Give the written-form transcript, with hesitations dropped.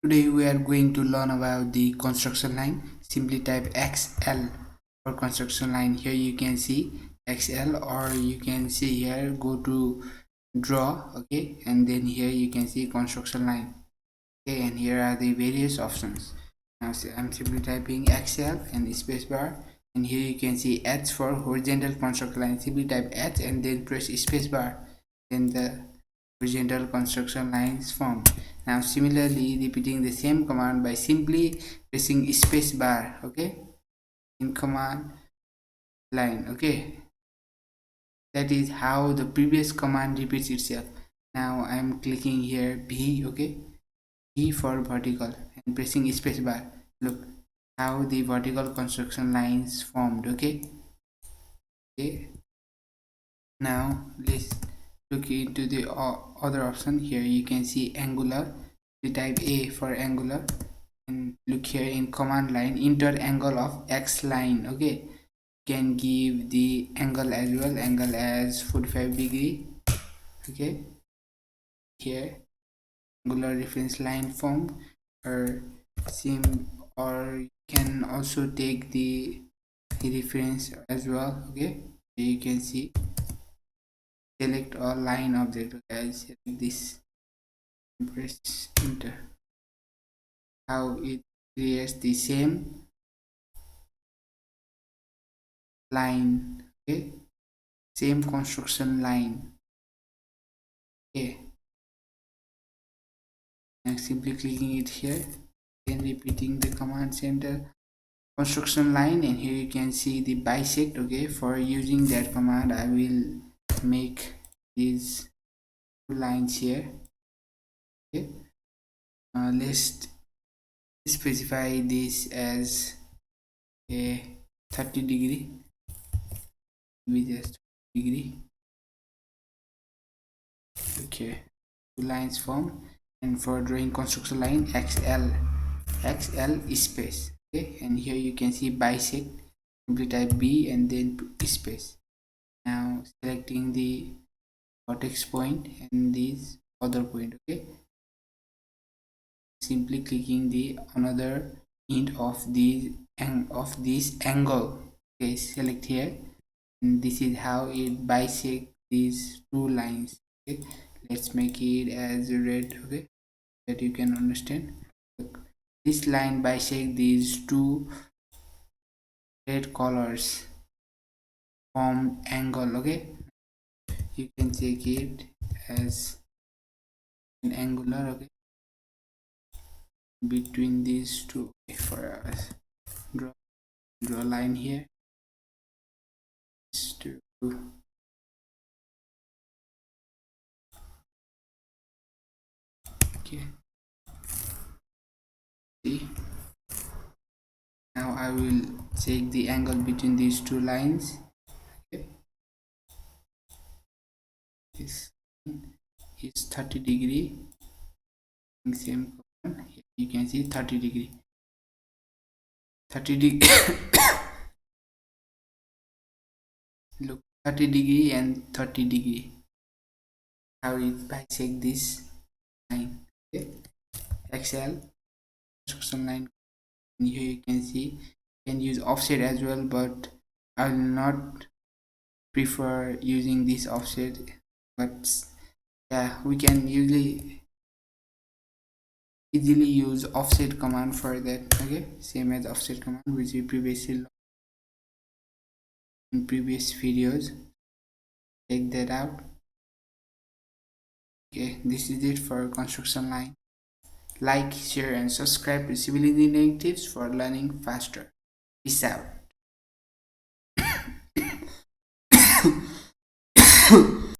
Today we are going to learn about the construction line. Simply type XL for construction line. Here you can see XL, or you can see here go to draw, okay, and then here you can see construction line, okay, and here are the various options. Now I'm simply typing XL and spacebar, and here you can see H for horizontal construction line. Simply type H and then press spacebar, then the horizontal construction lines formed. Now similarly repeating the same command by simply pressing spacebar, okay, in command line, okay. That is how the previous command repeats itself. Now I'm clicking here B, okay, B for vertical, and pressing spacebar. Look how the vertical construction lines formed, okay. Now let's look into the other option. Here you can see angular. We type A for angular, and look here in command line, enter angle of X line, okay. Can give the angle as well, angle as 45 degree, okay. Here angular reference line formed, or sim, or you can also take the reference as well, okay. Here you can see select all line object, okay. I'll select this and press enter. How it creates the same line, okay, same construction line, okay. And simply clicking it here, then repeating the command center construction line, and here you can see the bisect, okay. For using that command I will make these two lines here, okay. Let's specify this as a 30 degree, with just degree, okay. Two lines form, and for drawing construction line XL space, okay. And here you can see bisect, simply type B and then space. Now selecting the vertex point and this other point, okay. Simply clicking the another end of this angle, okay. Select here, and this is how it bisect these two lines, okay. Let's make it as red, okay, that you can understand. Look, this line bisect these two red colors form angle, okay. You can take it as an angular, okay, between these two, okay. For us, draw a line here, just to, okay. See, now I will take the angle between these two lines, okay. This is 30 degree, same one. Here you can see 30 degree, 30 degree. Look, 30 degree and 30 degree, how it bisect this line, okay. XL construction line, and here you can see you can use offset as well, but I will not prefer using this offset. But yeah, we can easily use offset command for that, okay. Same as offset command which we previously learned in previous videos. Check that out, okay. This is it for construction line. Like, share and subscribe to civil engineering tips for learning faster. Peace out.